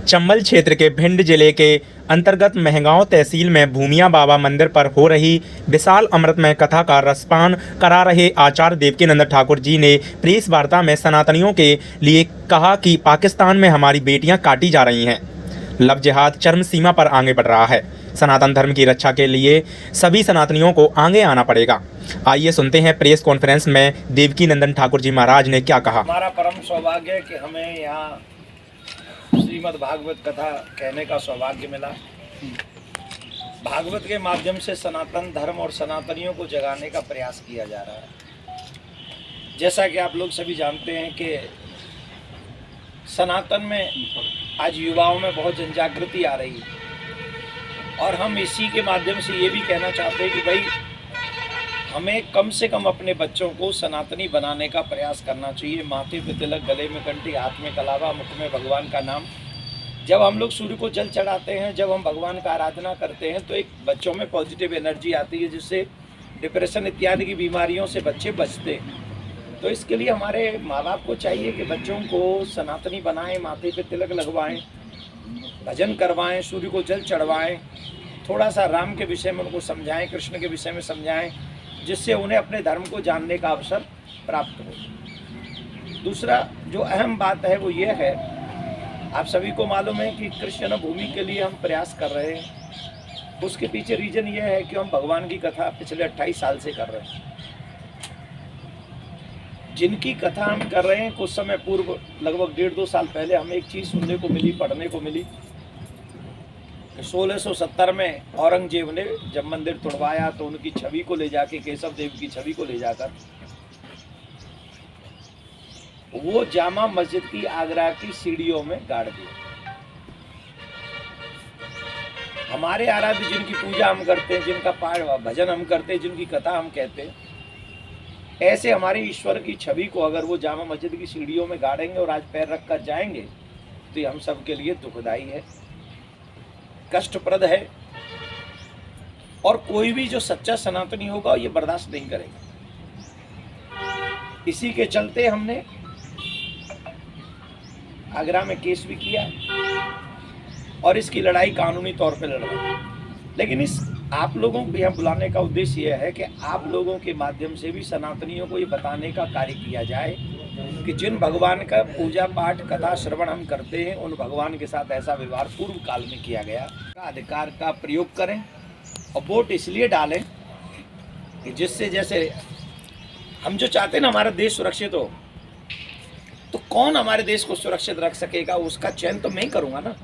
चंबल क्षेत्र के भिंड जिले के अंतर्गत महगांव तहसील में भूमिया बाबा मंदिर पर हो रही विशाल अमृतमय कथा का रसपान करा रहे आचार्य देवकीनंदन ठाकुर जी ने प्रेस वार्ता में सनातनियों के लिए कहा कि पाकिस्तान में हमारी बेटियां काटी जा रही हैं। लव जिहाद चरम सीमा पर आगे बढ़ रहा है। सनातन धर्म की रक्षा के लिए सभी सनातनियों को आगे आना पड़ेगा। आइए सुनते हैं प्रेस कॉन्फ्रेंस में देवकीनंदन ठाकुर जी महाराज ने क्या कहा। हमारा परम सौभाग्य है कि हमें यहाँ श्रीमद् भागवत कथा कहने का सौभाग्य मिला। भागवत के माध्यम से सनातन धर्म और सनातनियों को जगाने का प्रयास किया जा रहा है। जैसा कि आप लोग सभी जानते हैं कि सनातन में आज युवाओं में बहुत जनजागृति आ रही है और हम इसी के माध्यम से ये भी कहना चाहते हैं कि भाई हमें कम से कम अपने बच्चों को सनातनी बनाने का प्रयास करना चाहिए। माथे पे तिलक, गले में कंठी, हाथ में कलावा, मुख में भगवान का नाम। जब हम लोग सूर्य को जल चढ़ाते हैं, जब हम भगवान का आराधना करते हैं तो एक बच्चों में पॉजिटिव एनर्जी आती है जिससे डिप्रेशन इत्यादि की बीमारियों से बच्चे बचते हैं। तो इसके लिए हमारे माँ बाप को चाहिए कि बच्चों को सनातनी बनाएं, माथे पे तिलक लगवाएं, भजन करवाएं, सूर्य को जल चढ़वाएं, थोड़ा सा राम के विषय में उनको समझाएं, कृष्ण के विषय में समझाएं, जिससे उन्हें अपने धर्म को जानने का अवसर प्राप्त हो। दूसरा जो अहम बात है वो ये है, आप सभी को मालूम है कि कृष्ण भूमि के लिए हम प्रयास कर रहे हैं। उसके पीछे रीजन ये है कि हम भगवान की कथा पिछले 28 साल से कर रहे हैं। जिनकी कथा हम कर रहे हैं कुछ समय पूर्व, लगभग 1.5-2 साल पहले हमें एक चीज़ सुनने को मिली, पढ़ने को मिली। 1670 में औरंगजेब ने जब मंदिर तोड़वाया तो उनकी छवि को ले जाके, केशव देव की छवि को ले जाकर वो जामा मस्जिद की आगरा की सीढ़ियों में गाड़ दिया। हमारे आराध्य जिनकी पूजा हम करते हैं, जिनका पाठ भजन हम करते हैं, जिनकी कथा हम कहते हैं, ऐसे हमारे ईश्वर की छवि को अगर वो जामा मस्जिद की सीढ़ियों में गाड़ेंगे और आज पैर रख कर जाएंगे तो ये हम सब के लिए दुखदाई है, कष्टप्रद है। और कोई भी जो सच्चा सनातनी होगा ये बर्दाश्त नहीं करेगा। इसी के चलते हमने आगरा में केस भी किया और इसकी लड़ाई कानूनी तौर पे लड़वाई। लेकिन इस आप लोगों को यहाँ बुलाने का उद्देश्य यह है कि आप लोगों के माध्यम से भी सनातनियों को ये बताने का कार्य किया जाए कि जिन भगवान का पूजा पाठ कथा श्रवण हम करते हैं उन भगवान के साथ ऐसा व्यवहार पूर्व काल में किया गया का अधिकार का प्रयोग करें और वोट इसलिए डालें कि जिससे, जैसे हम जो चाहते हैं ना हमारा देश सुरक्षित हो, तो कौन हमारे देश को सुरक्षित रख सकेगा उसका चयन तो मैं ही करूँगा ना।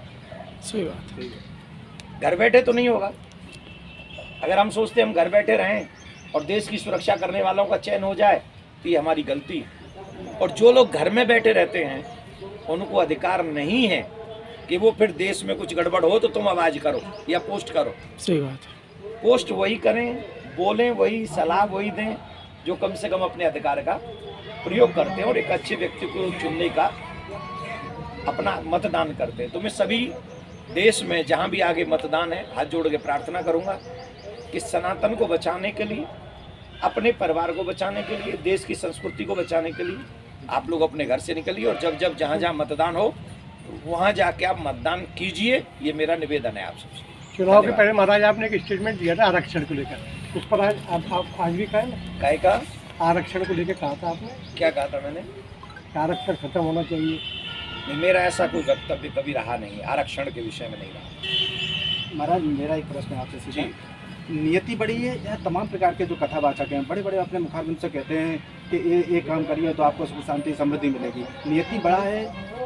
सही बात है। घर बैठे तो नहीं होगा। अगर हम सोचते हम घर बैठे रहें और देश की सुरक्षा करने वालों का चयन हो जाए तो ये हमारी गलती। और जो लोग घर में बैठे रहते हैं उनको अधिकार नहीं है कि वो फिर देश में कुछ गड़बड़ हो तो तुम आवाज़ करो या पोस्ट करो। सही बात है। पोस्ट वही करें, बोलें वही, सलाह वही दें जो कम से कम अपने अधिकार का प्रयोग करते हैं और एक अच्छे व्यक्ति को चुनने का अपना मतदान करते हैं। तो मैं सभी देश में जहाँ भी आगे मतदान है हाथ जोड़ के प्रार्थना करूँगा कि सनातन को बचाने के लिए, अपने परिवार को बचाने के लिए, देश की संस्कृति को बचाने के लिए आप लोग अपने घर से निकलिए और जब जब जहाँ जहाँ मतदान हो वहाँ जाके आप मतदान कीजिए। ये मेरा निवेदन है आप सबसे। चुनाव के पहले महाराज आपने एक स्टेटमेंट दिया था आरक्षण को लेकर, उस पर आप आज भी कहें ना, काय का आरक्षण को लेकर कहा था आपने? क्या कहा था मैंने? आरक्षण खत्म होना चाहिए। नहीं, मेरा ऐसा कोई वक्तव्य कभी रहा नहीं, आरक्षण के विषय में नहीं रहा। महाराज मेरा एक प्रश्न है आपसे सीधा। नियति बड़ी है या तमाम प्रकार के जो कथावाचक हैं बड़े बड़े अपने मुखारबिंद से कहते हैं कि ये काम करिए तो आपको सुख शांति समृद्धि मिलेगी, नियति बड़ा है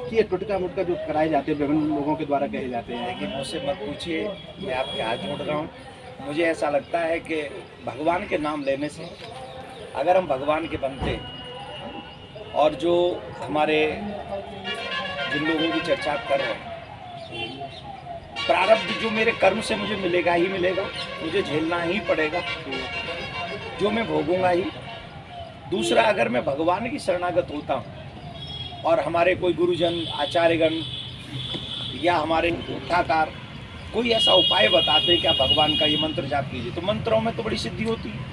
कि ये टुटका मुटका जो कराए जाते हैं विभिन्न लोगों के द्वारा कहे जाते हैं? लेकिन मुझसे मत पूछिए, मैं आपके हाथ जोड़ रहा हूँ। मुझे ऐसा लगता है कि भगवान के नाम लेने से अगर हम भगवान के बनते और जो हमारे जिन लोगों की चर्चा आप कर रहे हैं, प्रारब्ध जो मेरे कर्म से मुझे मिलेगा ही मिलेगा, मुझे झेलना ही पड़ेगा, जो मैं भोगूंगा ही। दूसरा, अगर मैं भगवान की शरणागत होता हूँ और हमारे कोई गुरुजन, आचार्यगण या हमारे उठाकार कोई ऐसा उपाय बताते कि आप भगवान का ये मंत्र जाप कीजिए, तो मंत्रों में तो बड़ी सिद्धि होती है।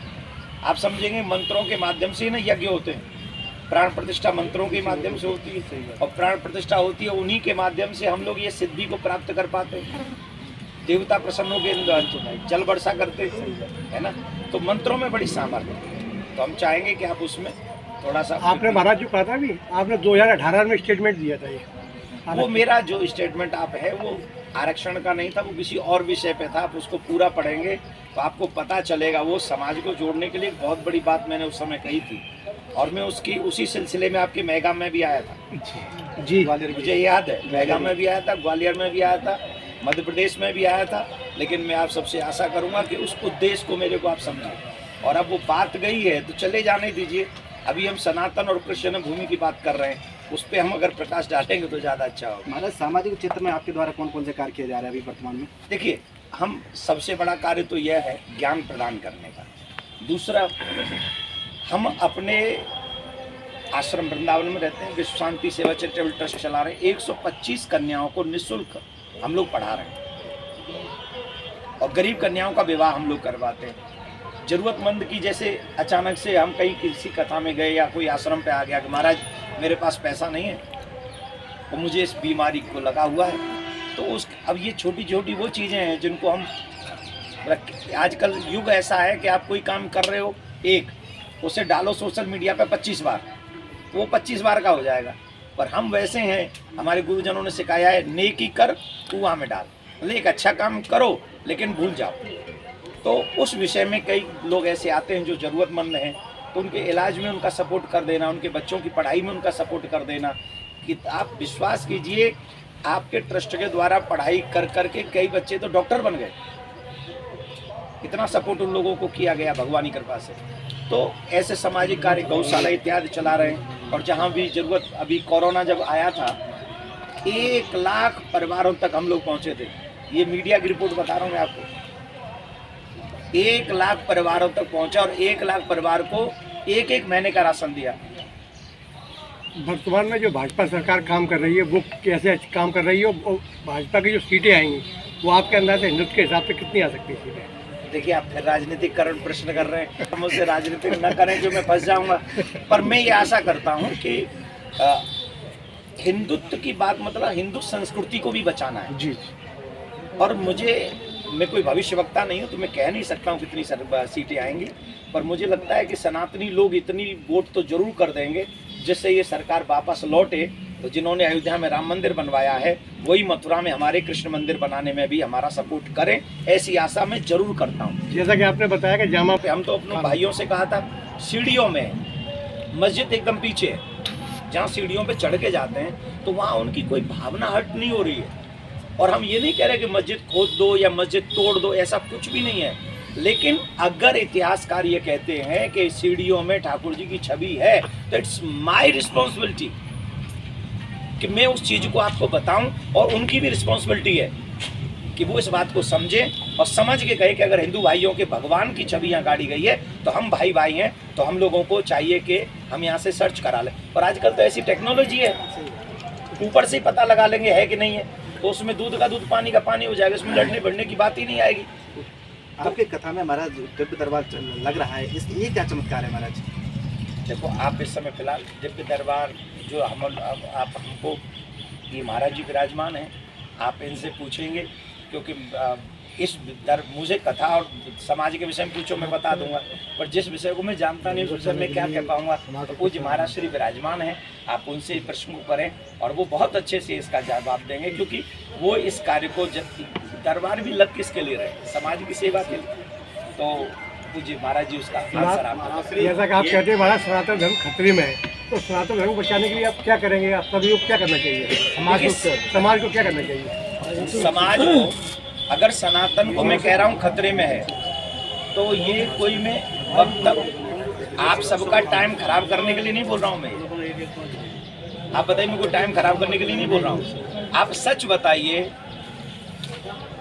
आप समझेंगे मंत्रों के माध्यम से ही ना यज्ञ होते हैं। प्राण प्रतिष्ठा मंत्रों के माध्यम से होती है, और प्राण प्रतिष्ठा होती है उन्हीं के माध्यम से हम लोग ये सिद्धि को प्राप्त कर पाते हैं। देवता प्रसन्न होकर जल वर्षा करते है ना, तो मंत्रों में बड़ी सामर्थ्य है। तो हम चाहेंगे कि आप उसमें थोड़ा सा आपने महाराज जो कहा था अभी, आपने 2018 में स्टेटमेंट दिया था ये, वो मेरा जो स्टेटमेंट आप है वो आरक्षण का नहीं था, वो किसी और विषय पे था। आप उसको पूरा पढ़ेंगे तो आपको पता चलेगा। वो समाज को जोड़ने के लिए एक बहुत बड़ी बात मैंने उस समय कही थी, और मैं उसी सिलसिले में आपके मेहगाम में भी आया था जी, मुझे याद है। मेहगाम में भी आया था, ग्वालियर में भी आया था, मध्य प्रदेश में भी आया था। लेकिन मैं आप सबसे आशा करूंगा कि उस उद्देश्य को मेरे को आप समझें। और अब वो बात गई है तो चले जाने दीजिए। अभी हम सनातन और कृष्ण भूमि की बात कर रहे हैं, उस पर हम अगर प्रकाश डालेंगे तो ज़्यादा अच्छा होगा। महाराज सामाजिक क्षेत्र में आपके द्वारा कौन कौन से कार्य किए जा रहे हैं अभी वर्तमान में? देखिए, हम सबसे बड़ा कार्य तो यह है ज्ञान प्रदान करने का। दूसरा, हम अपने आश्रम वृंदावन में रहते हैं, विश्व शांति सेवा चैरिटेबल ट्रस्ट चला रहे हैं। 125 कन्याओं को निःशुल्क हम लोग पढ़ा रहे हैं, और गरीब कन्याओं का विवाह हम लोग करवाते हैं। जरूरतमंद की, जैसे अचानक से हम कहीं किसी कथा में गए या कोई आश्रम पे आ गया कि महाराज मेरे पास पैसा नहीं है और मुझे इस बीमारी को लगा हुआ है, तो अब ये छोटी छोटी वो चीज़ें हैं जिनको हम आजकल युग ऐसा है कि आप कोई काम कर रहे हो, उसे डालो सोशल मीडिया पे 25 बार, तो वो 25 बार का हो जाएगा। पर हम वैसे हैं, हमारे गुरुजनों ने सिखाया है, नेकी कर कुआं में डाल। मतलब एक अच्छा काम करो लेकिन भूल जाओ। तो उस विषय में कई लोग ऐसे आते हैं जो ज़रूरतमंद हैं, तो उनके इलाज में उनका सपोर्ट कर देना, उनके बच्चों की पढ़ाई में उनका सपोर्ट कर देना। कि आप विश्वास कीजिए, आपके ट्रस्ट के द्वारा पढ़ाई कर करके कई बच्चे तो डॉक्टर बन गए। इतना सपोर्ट उन लोगों को किया गया भगवानी कृपा से। तो ऐसे सामाजिक कार्य, गौशाला इत्यादि चला रहे हैं। और जहाँ भी ज़रूरत, अभी कोरोना जब आया था 1 लाख परिवारों तक हम लोग पहुँचे थे। ये मीडिया की रिपोर्ट बता रहा हूँ मैं आपको। 1 लाख परिवारों तक पहुँचा, और 1 लाख परिवार को 1-1 महीने का राशन दिया। वर्तमान में जो भाजपा सरकार काम कर रही है वो कैसे काम कर रही है, और भाजपा की जो सीटें आएंगी वो आपके अंदाज से हिंदुत्व के हिसाब से कितनी आ सकती है सीटें? देखिए, आप फिर राजनीतिक करण प्रश्न कर रहे हैं, मुझसे राजनीतिक न करें जो मैं फंस जाऊंगा। पर मैं ये आशा करता हूं कि हिंदुत्व की बात, मतलब हिंदू संस्कृति को भी बचाना है जी। और मैं कोई भविष्यवक्ता नहीं हूँ तो मैं कह नहीं सकता हूँ कितनी सीटें आएंगी, पर मुझे लगता है कि सनातनी लोग इतनी वोट तो जरूर कर देंगे जिससे ये सरकार वापस लौटे। तो जिन्होंने अयोध्या में राम मंदिर बनवाया है, वही मथुरा में हमारे कृष्ण मंदिर बनाने में भी हमारा सपोर्ट करें, ऐसी आशा मैं जरूर करता हूँ। जैसा कि आपने बताया कि जामा पे हम तो अपने भाइयों से कहा था, सीढ़ियों में मस्जिद एकदम पीछे है, जहाँ सीढ़ियों पे चढ़ के जाते हैं तो वहाँ उनकी कोई भावना हट नहीं हो रही है। और हम ये नहीं कह रहे कि मस्जिद खोद दो या मस्जिद तोड़ दो, ऐसा कुछ भी नहीं है। लेकिन अगर इतिहासकार ये कहते हैं कि सीढ़ियों में ठाकुर जी की छवि है, तो इट्स माय रिस्पॉन्सिबिलिटी कि मैं उस चीज़ को आपको बताऊं, और उनकी भी रिस्पॉन्सिबिलिटी है कि वो इस बात को समझें और समझ के कहें कि अगर हिंदू भाइयों के भगवान की छवि यहाँ गाड़ी गई है तो हम भाई भाई हैं, तो हम लोगों को चाहिए कि हम यहाँ से सर्च करा लें। और आजकल तो ऐसी टेक्नोलॉजी है, ऊपर से ही पता लगा लेंगे है कि नहीं है, तो उसमें दूध का दूध पानी का पानी हो जाएगा, उसमें लड़ने बढ़ने की बात ही नहीं आएगी। आपके कथा में महाराज दिव्य दरबार लग रहा है, ये क्या चमत्कार है महाराज? देखो, आप इस समय फिलहाल दिव्य दरबार जो आप हमको, ये महाराज जी विराजमान हैं, आप इनसे पूछेंगे, क्योंकि मुझे कथा और समाज के विषय में पूछो मैं बता दूंगा, पर जिस विषय को मैं जानता नहीं उस विषय में क्या कह पाऊंगा। तो पूज्य महाराज श्री विराजमान हैं, आप उनसे प्रश्न को करें और वो बहुत अच्छे से इसका जवाब देंगे, क्योंकि वो इस कार्य को, दरबार भी लग किसके लिए रहे, समाज की सेवा के लिए। तो पूज्य महाराज जी उसका आंसर आपको। जैसा कि आप कहते हैं महाराज सनातन धर्म खतरे में है, तो सनातन धर्म को बचाने के लिए आप क्या करेंगे? आप सभी को क्या करना चाहिए? समाज को क्या करना चाहिए? समाज को, अगर सनातन को मैं कह रहा हूँ खतरे में है, तो ये कोई मैं वक्त आप सबका टाइम खराब करने के लिए नहीं बोल रहा हूँ मैं। आप बताइए, मैं कोई टाइम खराब करने के लिए नहीं बोल रहा हूँ। आप सच बताइए,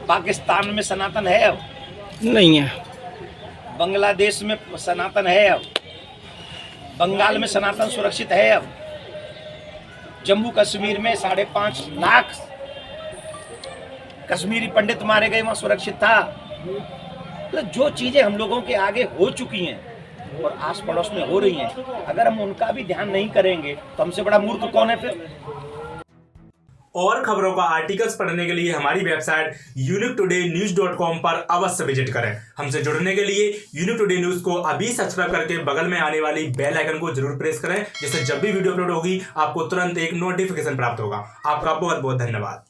पाकिस्तान में सनातन है अब? नहीं है। बांग्लादेश में सनातन है अब? बंगाल में सनातन सुरक्षित है अब? जम्मू कश्मीर में 5.5 लाख कश्मीरी पंडित मारे गए, वहां सुरक्षित था। मतलब जो चीजें हम लोगों के आगे हो चुकी हैं और आस पड़ोस में हो रही हैं, अगर हम उनका भी ध्यान नहीं करेंगे तो हमसे बड़ा मूर्ख कौन है फिर। और खबरों का आर्टिकल्स पढ़ने के लिए हमारी वेबसाइट uniquetoday.news.com पर अवश्य विजिट करें। हमसे जुड़ने के लिए यूनिक टुडे न्यूज को अभी सब्सक्राइब करके बगल में आने वाली बेल आइकन को जरूर प्रेस करें, जिससे जब भी वीडियो अपलोड होगी आपको तुरंत एक नोटिफिकेशन प्राप्त होगा। आपका बहुत बहुत धन्यवाद।